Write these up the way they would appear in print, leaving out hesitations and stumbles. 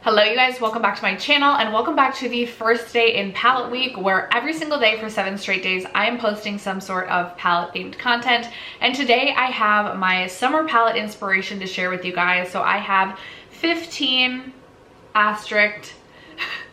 Hello you guys, welcome back to my channel and welcome back to the first day in palette week, where every single day for 7 straight days I am posting some sort of palette themed content. And today I have my summer palette inspiration to share with you guys. So I have 15 asterisk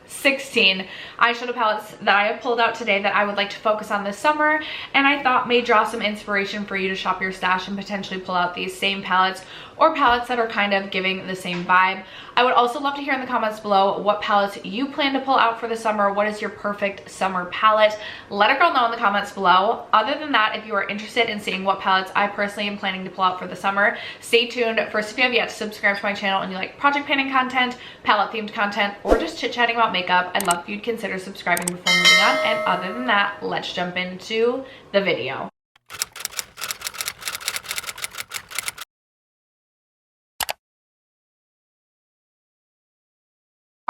16 eyeshadow palettes that I have pulled out today that I would like to focus on this summer, and I thought may draw some inspiration for you to shop your stash and potentially pull out these same palettes or palettes that are kind of giving the same vibe. I would also love to hear in the comments below what palettes you plan to pull out for the summer. What is your perfect summer palette? Let a girl know in the comments below. Other than that, if you are interested in seeing what palettes I personally am planning to pull out for the summer, stay tuned. First, if you have yet to subscribe to my channel and you like project planning content, palette themed content, or just chit chatting about makeup, I'd love if you'd consider subscribing before moving on. And other than that, let's jump into the video.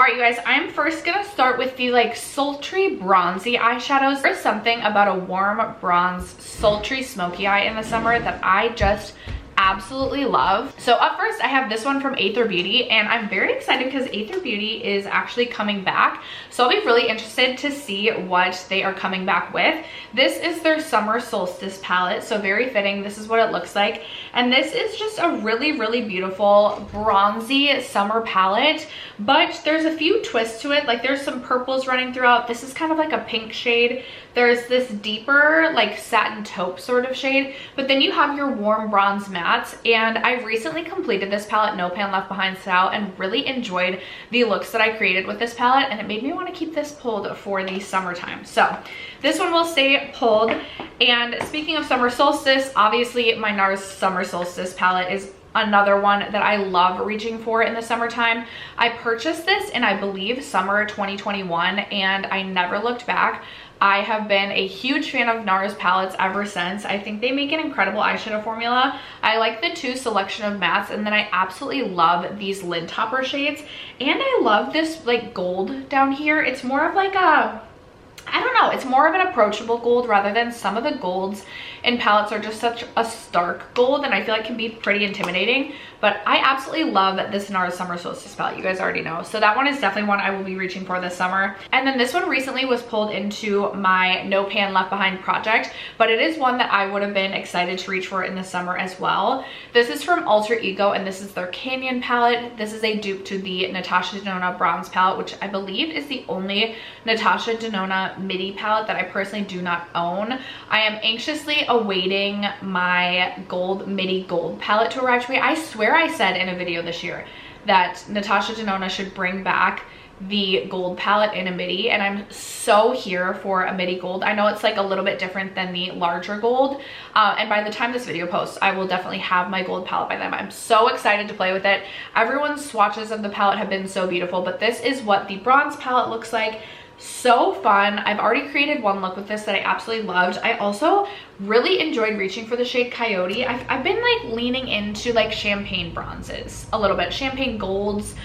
Alright you guys, I'm first gonna start with the sultry bronzy eyeshadows. There's something about a warm bronze sultry smoky eye in the summer that I just absolutely love. So up first I have this one from Aether Beauty, and I'm very excited because Aether Beauty is actually coming back, so I'll be really interested to see what they are coming back with. This is their summer solstice palette, so very fitting. This is what it looks like, and this is just a really beautiful bronzy summer palette, but there's a few twists to it. Like there's some purples running throughout. This is kind of like a pink shade. There's this deeper satin taupe sort of shade, but then you have your warm bronze mattes. And I recently completed this palette, No Pan Left Behind style, and really enjoyed the looks that I created with this palette, and it made me want to keep this pulled for the summertime. So this one will stay pulled. And speaking of summer solstice, obviously my NARS Summer Solstice palette is another one that I love reaching for in the summertime. I purchased this in, I believe, summer 2021, and I never looked back. I have been a huge fan of NARS palettes ever since. I think they make an incredible eyeshadow formula. I like the 2 selection of mattes, and then I absolutely love these lid topper shades. And I love this gold down here. It's more of I don't know, it's more of an approachable gold rather than some of the golds in palettes are just such a stark gold, and I feel like can be pretty intimidating. But I absolutely love this NARS Summer Solstice palette, you guys already know. So that one is definitely one I will be reaching for this summer. And then this one recently was pulled into my No Pan Left Behind project, but it is one that I would have been excited to reach for in the summer as well. This is from Alter Ego, and this is their Canyon palette. This is a dupe to the Natasha Denona Bronze palette, which I believe is the only Natasha Denona midi palette that I personally do not own. I am anxiously awaiting my gold midi gold palette to arrive to me. I swear I said in a video this year that Natasha Denona should bring back the gold palette in a midi, and I'm so here for a midi gold. I know it's a little bit different than the larger gold, and by the time this video posts I will definitely have my gold palette by then. I'm so excited to play with it. Everyone's swatches of the palette have been so beautiful, but this is what the bronze palette looks like. So fun. I've already created one look with this that I absolutely loved. I also really enjoyed reaching for the shade Coyote. I've been leaning into champagne bronzes a little bit, champagne golds.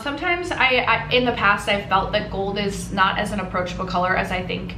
Sometimes I in the past I've felt that gold is not as an approachable color as I think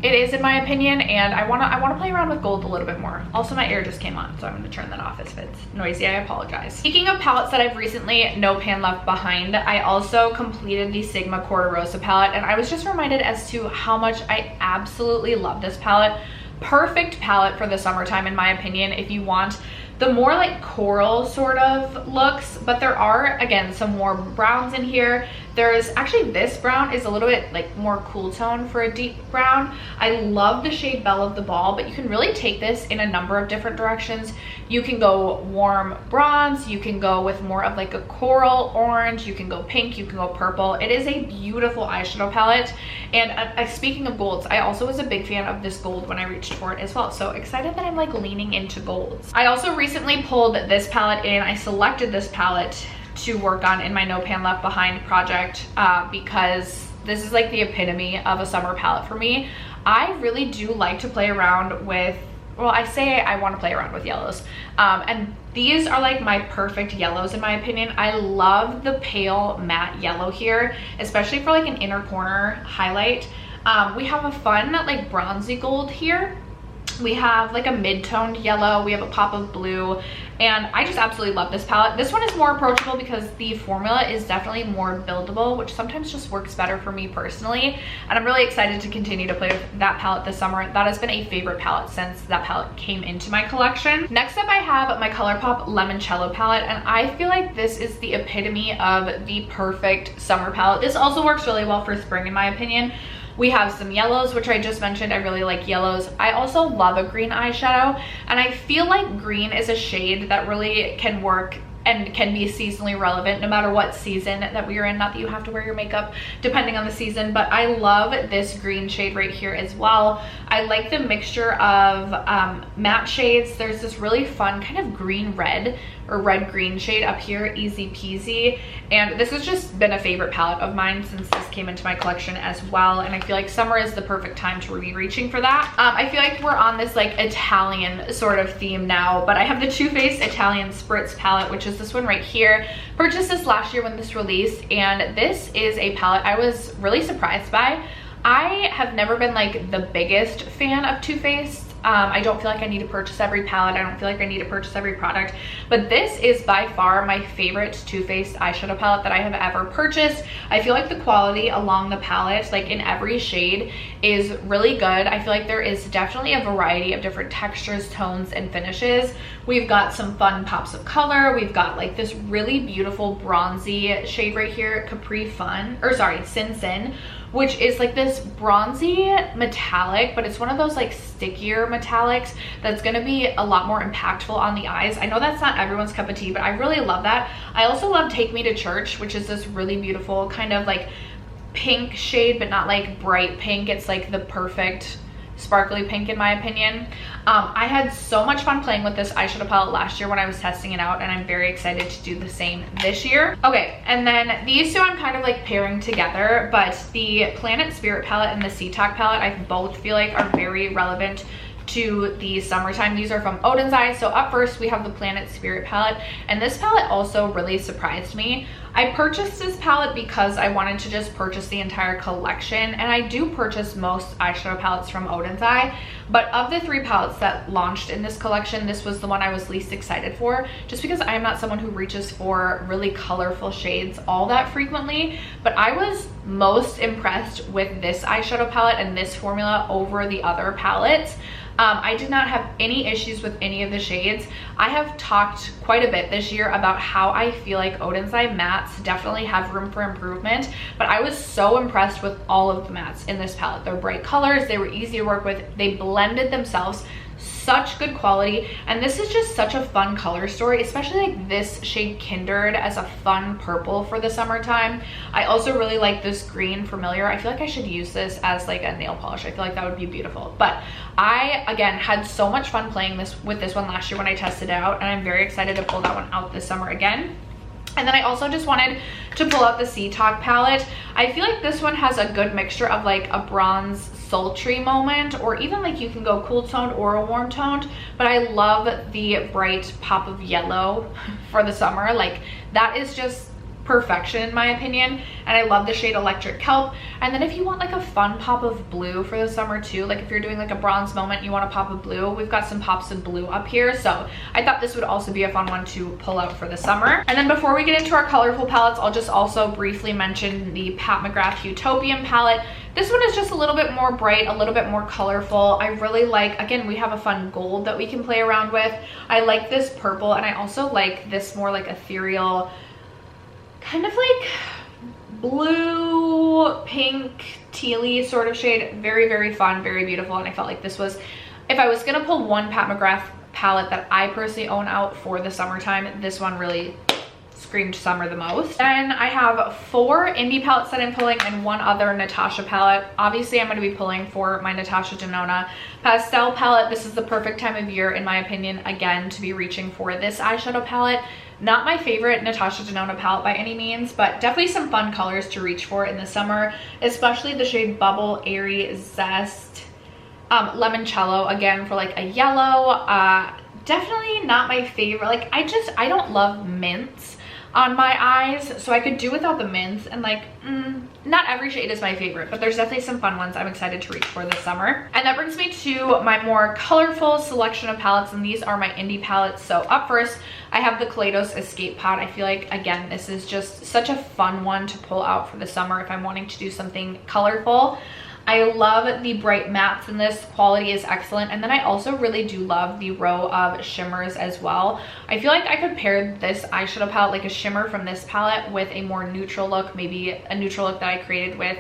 it is, in my opinion, and I wanna play around with gold a little bit more. Also, my air just came on, so I'm gonna turn that off if it's noisy. I apologize. Speaking of palettes that I've recently No Pan Left Behind, I also completed the Sigma Corderosa palette, and I was just reminded as to how much I absolutely love this palette. Perfect palette for the summertime, in my opinion, if you want the more coral sort of looks, but there are, again, some warm browns in here. There's actually, this brown is a little bit more cool tone for a deep brown. I love the shade Belle of the Ball, but you can really take this in a number of different directions. You can go warm bronze, you can go with more of a coral orange, you can go pink, you can go purple. It is a beautiful eyeshadow palette. And speaking of golds, I also was a big fan of this gold when I reached for it as well. So excited that I'm leaning into golds. I also recently pulled this palette in. I selected this palette to work on in my No Pan Left Behind project because this is the epitome of a summer palette for me. I really do like to play around with, well, I say I want to play around with yellows, and these are my perfect yellows in my opinion. I love the pale matte yellow here, especially for an inner corner highlight. We have a fun bronzy gold here. We have a mid-toned yellow, we have a pop of blue, and I just absolutely love this palette. This one is more approachable because the formula is definitely more buildable, which sometimes just works better for me personally, and I'm really excited to continue to play with that palette this summer. That has been a favorite palette since that palette came into my collection. Next up, I have my ColourPop Limoncello palette, and I feel like this is the epitome of the perfect summer palette. This also works really well for spring in my opinion. We have some yellows, which I just mentioned. I really like yellows. I also love a green eyeshadow, and I feel like green is a shade that really can work and can be seasonally relevant no matter what season that we are in. Not that you have to wear your makeup depending on the season, but I love this green shade right here as well. I like the mixture of matte shades. There's this really fun kind of green red or red green shade up here, easy peasy, and this has just been a favorite palette of mine since this came into my collection as well, and I feel like summer is the perfect time to be reaching for that. I feel like we're on this like Italian sort of theme now, but I have the Too Faced Italian Spritz palette, which is this one right here. Purchased this last year when this released, and this is a palette I was really surprised by. I have never been like the biggest fan of Too Faced. I don't feel like I need to purchase every palette. I don't feel like I need to purchase every product, but this is by far my favorite Too Faced eyeshadow palette that I have ever purchased. I feel like the quality along the palette, like in every shade, is really good. I feel like there is definitely a variety of different textures, tones, and finishes. We've got some fun pops of color. We've got like this really beautiful bronzy shade right here, Capri Fun, or sorry, Sin Sin, which is like this bronzy metallic, but it's one of those like stickier metallics that's gonna be a lot more impactful on the eyes. I know that's not everyone's cup of tea, but I really love that. I also love Take Me to Church, which is this really beautiful kind of like pink shade, but not like bright pink. It's like the perfect sparkly pink in my opinion. I had so much fun playing with this eyeshadow palette last year when I was testing it out, and I'm very excited to do the same this year. Okay, and then these two I'm kind of like pairing together, but the Planet Spirit palette and the Sea Talk palette I both feel like are very relevant to the summertime. These are from Odin's Eye. So up first we have the Planet Spirit palette, and this palette also really surprised me. I purchased this palette because I wanted to just purchase the entire collection, and I do purchase most eyeshadow palettes from Odin's Eye, but of the three palettes that launched in this collection, this was the one I was least excited for, just because I am not someone who reaches for really colorful shades all that frequently. But I was most impressed with this eyeshadow palette and this formula over the other palettes. I did not have any issues with any of the shades. I have talked quite a bit this year about how I feel like Odin's Eye mattes definitely have room for improvement, but I was so impressed with all of the mattes in this palette. They're bright colors, they were easy to work with, they blended themselves, such good quality, and this is just such a fun color story, especially like this shade Kindred as a fun purple for the summertime. I also really like this green Familiar. I feel like I should use this as like a nail polish. I feel like that would be beautiful. But I again had so much fun playing with this one last year when I tested it out, and I'm very excited to pull that one out this summer again. And then I also just wanted to pull out the Sea Talk palette. I feel like this one has a good mixture of like a bronze sultry moment, or even like you can go cool toned or a warm toned, but I love the bright pop of yellow for the summer. Like that is just perfection in my opinion, and I love the shade Electric Kelp. And then if you want like a fun pop of blue for the summer too, like if you're doing like a bronze moment, you want a pop of blue, we've got some pops of blue up here, so I thought this would also be a fun one to pull out for the summer. And then before we get into our colorful palettes, I'll just also briefly mention the Pat McGrath Utopian palette. This one is just a little bit more bright, a little bit more colorful. I really like, again, we have a fun gold that we can play around with. I like this purple, and I also like this more like ethereal, kind of like blue, pink, tealy sort of shade. Very, very fun, very beautiful, and I felt like this was, if I was gonna pull one Pat McGrath palette that I personally own out for the summertime, this one really screamed summer the most. Then I have 4 indie palettes that I'm pulling and 1 other Natasha palette. Obviously I'm going to be pulling for my Natasha Denona pastel palette. This is the perfect time of year in my opinion, again, to be reaching for this eyeshadow palette. Not my favorite Natasha Denona palette by any means, but definitely some fun colors to reach for in the summer, especially the shade Bubble, Airy, Zest, Limoncello, again for like a yellow. Definitely not my favorite. Like I don't love mints. on my eyes, so I could do without the mints, and like not every shade is my favorite, but there's definitely some fun ones I'm excited to reach for this summer. And that brings me to my more colorful selection of palettes, and these are my indie palettes. So up first I have the Kos Escape Pod. I feel like, again, this is just such a fun one to pull out for the summer if I'm wanting to do something colorful. I love the bright mattes in this. Quality is excellent. And then I also really do love the row of shimmers as well. I feel like I could pair this eyeshadow palette, like a shimmer from this palette, with a more neutral look, maybe a neutral look that I created with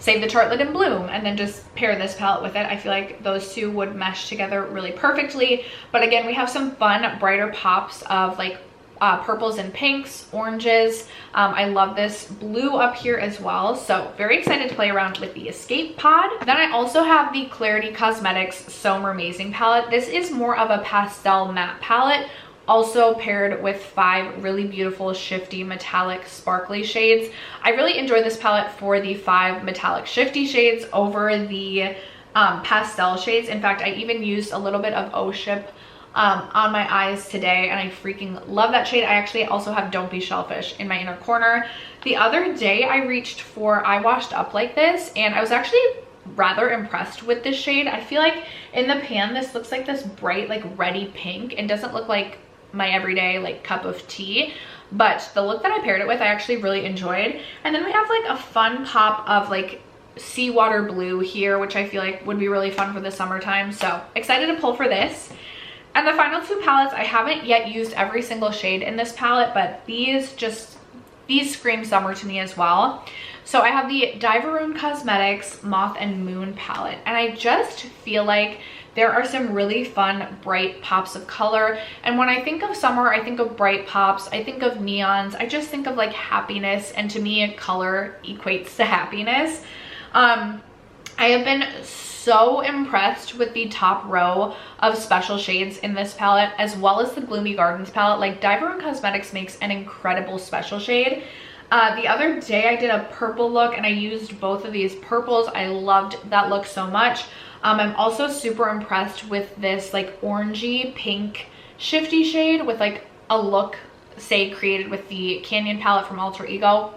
Save the Tartlet in Bloom, and then just pair this palette with it. I feel like those two would mesh together really perfectly. But again, we have some fun, brighter pops of like purples and pinks, oranges. I love this blue up here as well. So very excited to play around with the Escape Pod. Then I also have the Clarity Cosmetics So Amazing palette. This is more of a pastel matte palette, also paired with 5 really beautiful shifty metallic sparkly shades. I really enjoy this palette for the 5 metallic shifty shades over the pastel shades. In fact, I even used a little bit of O Ship on my eyes today, and I freaking love that shade. I actually also have Don't Be Shellfish in my inner corner. The other day I reached for I Washed Up Like This, and I was actually rather impressed with this shade. I feel like in the pan this looks like this bright like reddy pink and doesn't look like my everyday like cup of tea, but the look that I paired it with I actually really enjoyed. And then we have like a fun pop of like seawater blue here, which I feel like would be really fun for the summertime, so excited to pull for this. And the final 2 palettes, I haven't yet used every single shade in this palette, but these scream summer to me as well. So I have the Diveroon Cosmetics Moth and Moon palette, and I just feel like there are some really fun bright pops of color. And when I think of summer, I think of bright pops, I think of neons, I just think of like happiness, and to me color equates to happiness. I have been so impressed with the top row of special shades in this palette, as well as the Gloomy Gardens palette. Like, Diveroon Cosmetics makes an incredible special shade. The other day I did a purple look and I used both of these purples. I loved that look so much. I'm also super impressed with this like orangey pink shifty shade with like a look, say, created with the Canyon palette from Alter Ego.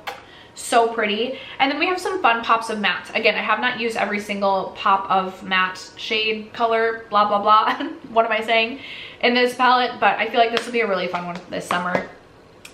So pretty. And then we have some fun pops of matte. Again, I have not used every single pop of matte shade, color, blah blah blah what am I saying, in this palette, but I feel like this will be a really fun one this summer.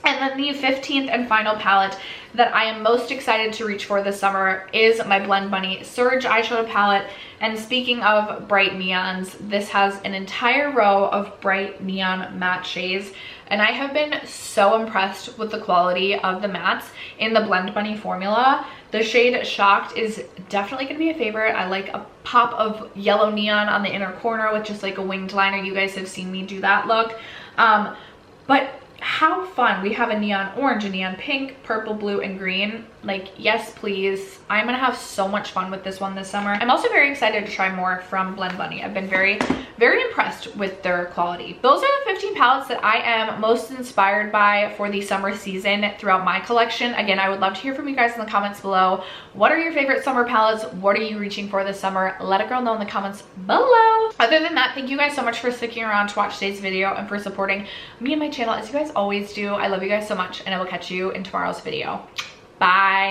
And then the 15th and final palette that I am most excited to reach for this summer is my Blend Bunny Surge eyeshadow palette. And speaking of bright neons, this has an entire row of bright neon matte shades, and I have been so impressed with the quality of the mattes in the Blend Bunny formula. The shade Shocked is definitely going to be a favorite. I like a pop of yellow neon on the inner corner with just like a winged liner. You guys have seen me do that look. But how fun. We have a neon orange, a neon pink, purple, blue, and green. Like, yes please. I'm gonna have so much fun with this one this summer. I'm also very excited to try more from Blend Bunny. I've been very impressed with their quality. Those are the 15 palettes that I am most inspired by for the summer season throughout my collection. Again, I would love to hear from you guys in the comments below. What are your favorite summer palettes? What are you reaching for this summer? Let a girl know in the comments below. Other than that, thank you guys so much for sticking around to watch today's video and for supporting me and my channel as you guys always do. I love you guys so much, and I will catch you in tomorrow's video. Bye.